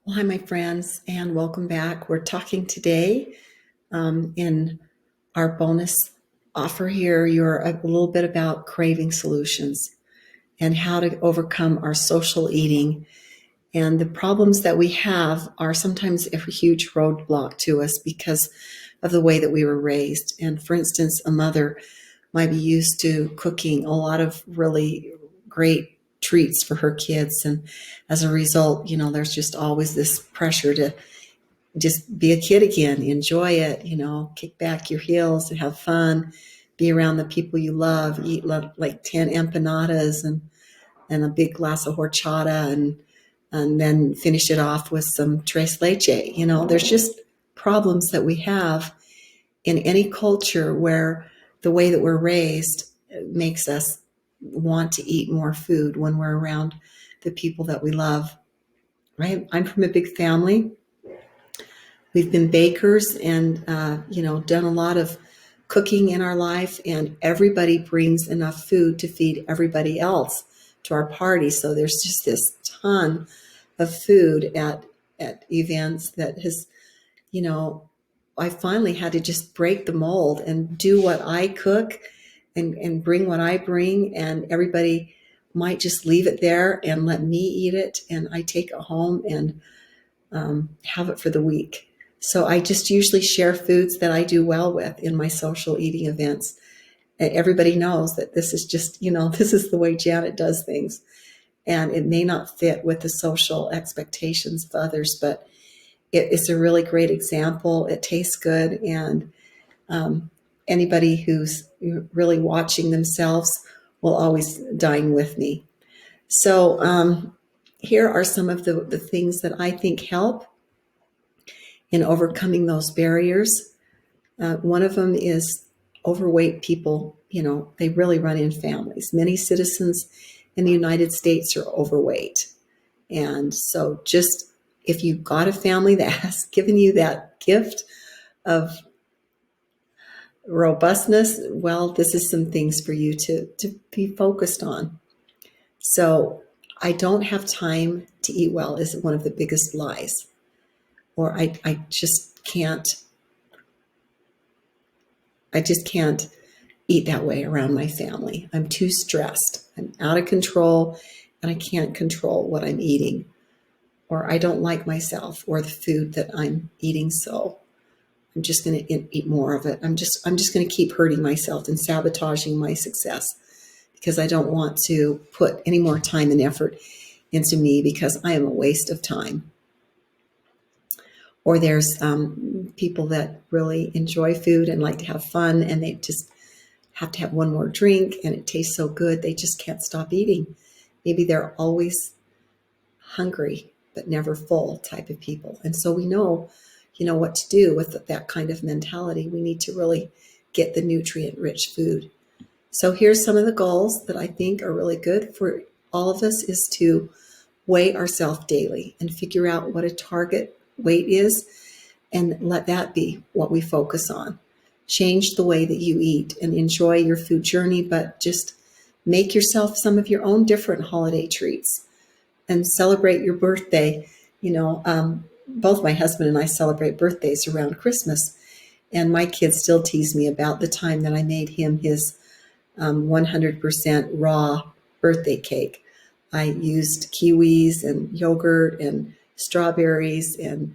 Well, hi, my friends, and welcome back. We're talking today in our bonus offer here. You're a little bit about craving solutions and how to overcome our social eating. And the problems that we have are sometimes a huge roadblock to us because of the way that we were raised. And for instance, a mother might be used to cooking a lot of really great treats for her kids. And as a result, there's just always this pressure to just be a kid again, enjoy it, kick back your heels and have fun, be around the people you love, eat like 10 empanadas and a big glass of horchata and then finish it off with some tres leche. There's just problems that we have in any culture where the way that we're raised makes us want to eat more food when we're around the people that we love, right? I'm from a big family. We've been bakers and, done a lot of cooking in our life, and everybody brings enough food to feed everybody else to our party. So there's just this ton of food at events that has, you know, I finally had to just break the mold and do what I cook and bring what I bring, and everybody might just leave it there and let me eat it, and I take it home and have it for the week. So I just usually share foods that I do well with in my social eating events. And everybody knows that this is just, this is the way Janet does things. And it may not fit with the social expectations of others, but it's a really great example. It tastes good. And anybody who's really watching themselves will always dine with me. So here are some of the things that I think help in overcoming those barriers. One of them is overweight people. They really run in families. Many citizens in the United States are overweight. And so just if you've got a family that has given you that gift of robustness, well, this is some things for you to be focused on. So I don't have time to eat well is one of the biggest lies. Or I just can't eat that way around my family. I'm too stressed. I'm out of control and I can't control what I'm eating. Or I don't like myself or the food that I'm eating, so I'm just going to eat more of it. I'm just going to keep hurting myself and sabotaging my success because I don't want to put any more time and effort into me because I am a waste of time. Or there's people that really enjoy food and like to have fun, and they just have to have one more drink and it tastes so good they just can't stop eating. Maybe they're always hungry but never full type of people. And so we know, what to do with that kind of mentality. We need to really get the nutrient-rich food. So here's some of the goals that I think are really good for all of us is to weigh ourselves daily and figure out what a target weight is and let that be what we focus on. Change the way that you eat and enjoy your food journey, but just make yourself some of your own different holiday treats and celebrate your birthday. Both my husband and I celebrate birthdays around Christmas, and my kids still tease me about the time that I made him his 100% raw birthday cake. I used kiwis and yogurt and strawberries and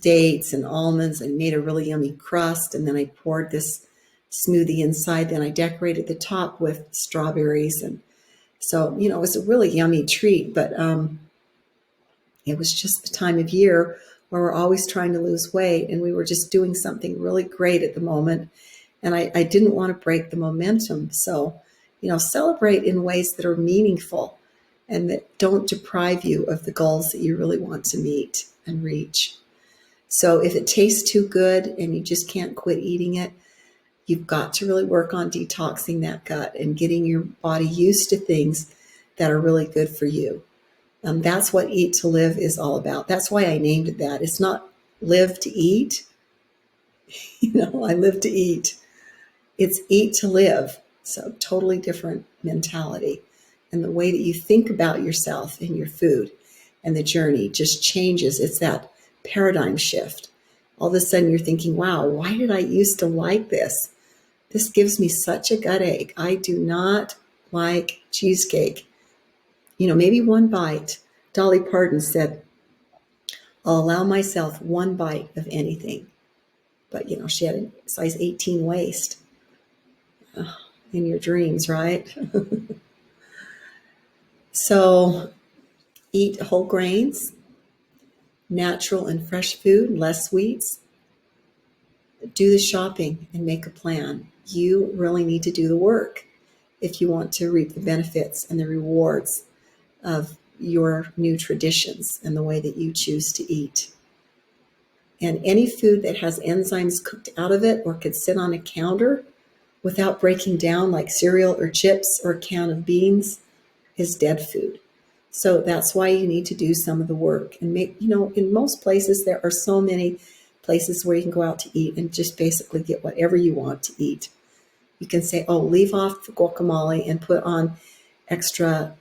dates and almonds and made a really yummy crust. And then I poured this smoothie inside. Then I decorated the top with strawberries. And so, it was a really yummy treat, but it was just the time of year where we're always trying to lose weight. And we were just doing something really great at the moment. And I didn't want to break the momentum. So, celebrate in ways that are meaningful and that don't deprive you of the goals that you really want to meet and reach. So if it tastes too good and you just can't quit eating it, you've got to really work on detoxing that gut and getting your body used to things that are really good for you. That's what Eat to Live is all about. That's why I named it that. It's not live to eat. I live to eat. It's eat to live. So totally different mentality and the way that you think about yourself and your food. and the journey just changes. It's that paradigm shift. All of a sudden you're thinking, wow, why did I used to like this? This gives me such a gut ache. I do not like cheesecake. Maybe one bite. Dolly Parton said, I'll allow myself one bite of anything. But, she had a size 18 waist. In your dreams, right? So eat whole grains, natural and fresh food, less sweets. Do the shopping and make a plan. You really need to do the work if you want to reap the benefits and the rewards of your new traditions and the way that you choose to eat. And any food that has enzymes cooked out of it or could sit on a counter without breaking down, like cereal or chips or a can of beans, is dead food. So that's why you need to do some of the work and make, in most places, there are so many places where you can go out to eat and just basically get whatever you want to eat. You can say, oh, leave off the guacamole and put on extra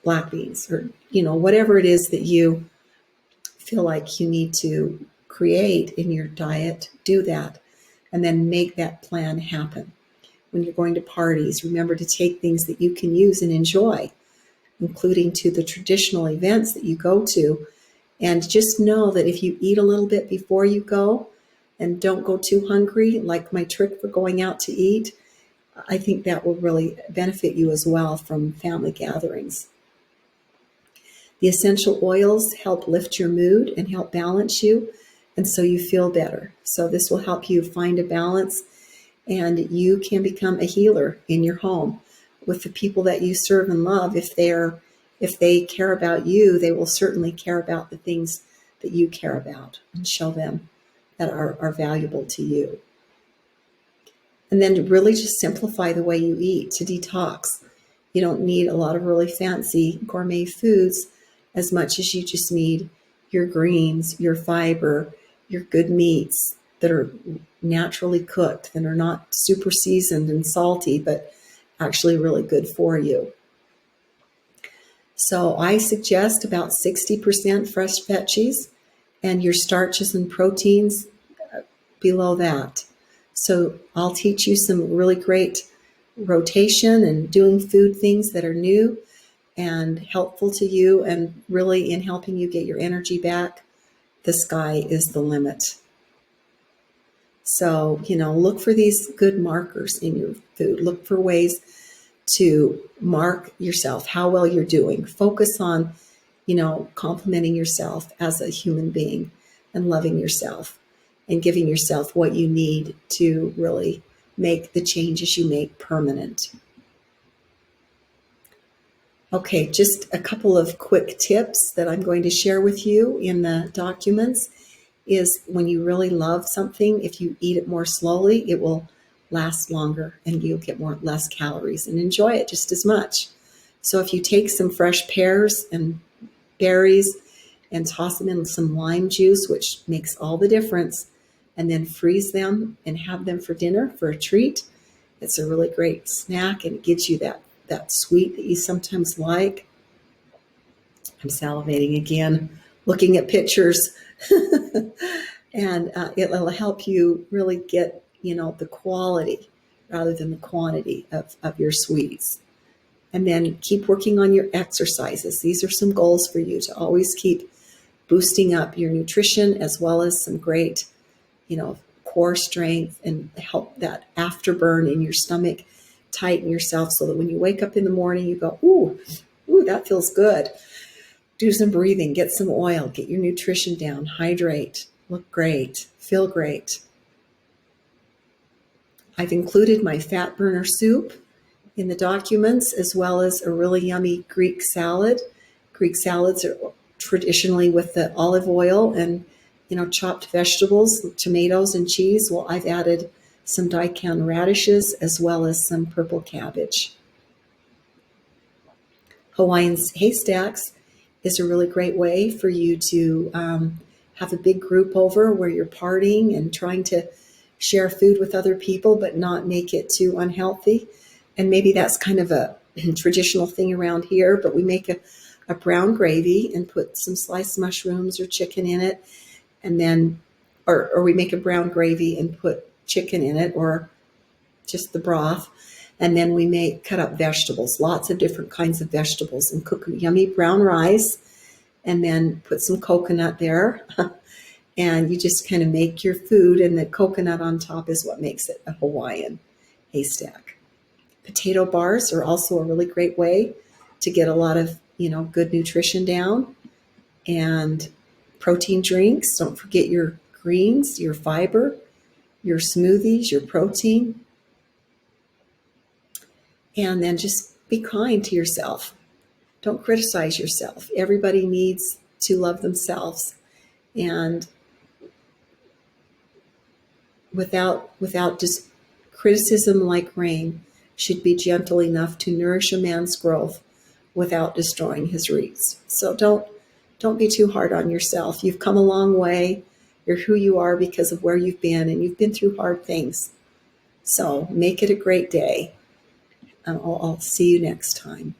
black beans or, whatever it is that you feel like you need to create in your diet, do that. And then make that plan happen. When you're going to parties, remember to take things that you can use and enjoy, including to the traditional events that you go to. And just know that if you eat a little bit before you go and don't go too hungry, like my trick for going out to eat, I think that will really benefit you as well from family gatherings. The essential oils help lift your mood and help balance you, and so you feel better. So this will help you find a balance, and you can become a healer in your home with the people that you serve and love. If they care about you, they will certainly care about the things that you care about and show them that are valuable to you. And then to really just simplify the way you eat, to detox. You don't need a lot of really fancy gourmet foods as much as you just need your greens, your fiber, your good meats that are naturally cooked, that are not super seasoned and salty, but actually really good for you. So I suggest about 60% fresh veggies and your starches and proteins below that. So I'll teach you some really great rotation and doing food things that are new and helpful to you, and really in helping you get your energy back. The sky is the limit. So, look for these good markers in your food. Look for ways to mark yourself, how well you're doing. Focus on, complimenting yourself as a human being and loving yourself and giving yourself what you need to really make the changes you make permanent. Okay, just a couple of quick tips that I'm going to share with you in the documents is when you really love something, if you eat it more slowly, it will last longer and you'll get less calories and enjoy it just as much. So if you take some fresh pears and berries and toss them in some lime juice, which makes all the difference, and then freeze them and have them for dinner for a treat, it's a really great snack and it gives you that sweet that you sometimes like. I'm salivating again, looking at pictures. And it'll help you really get, the quality rather than the quantity of your sweets. And then keep working on your exercises. These are some goals for you to always keep boosting up your nutrition as well as some great, core strength and help that afterburn in your stomach tighten yourself so that when you wake up in the morning, you go, ooh, that feels good. Do some breathing, get some oil, get your nutrition down, hydrate, look great, feel great. I've included my fat burner soup in the documents, as well as a really yummy Greek salad. Greek salads are traditionally with the olive oil and, chopped vegetables, tomatoes and cheese. Well, I've added some daikon radishes as well as some purple cabbage. Hawaiian haystacks is a really great way for you to have a big group over where you're partying and trying to share food with other people, but not make it too unhealthy. And maybe that's kind of a traditional thing around here, but we make a a brown gravy and put some sliced mushrooms or chicken in it, and then, or we make a brown gravy and put chicken in it or just the broth. And then we cut up vegetables, lots of different kinds of vegetables, and cook yummy brown rice, and then put some coconut there. And you just kind of make your food, and the coconut on top is what makes it a Hawaiian haystack. Potato bars are also a really great way to get a lot of, good nutrition down. And protein drinks, don't forget your greens, your fiber, your smoothies, your protein. And then just be kind to yourself. Don't criticize yourself. Everybody needs to love themselves. And without just criticism, like rain, should be gentle enough to nourish a man's growth without destroying his roots. So don't be too hard on yourself. You've come a long way. You're who you are because of where you've been, and you've been through hard things. So make it a great day. I'll see you next time.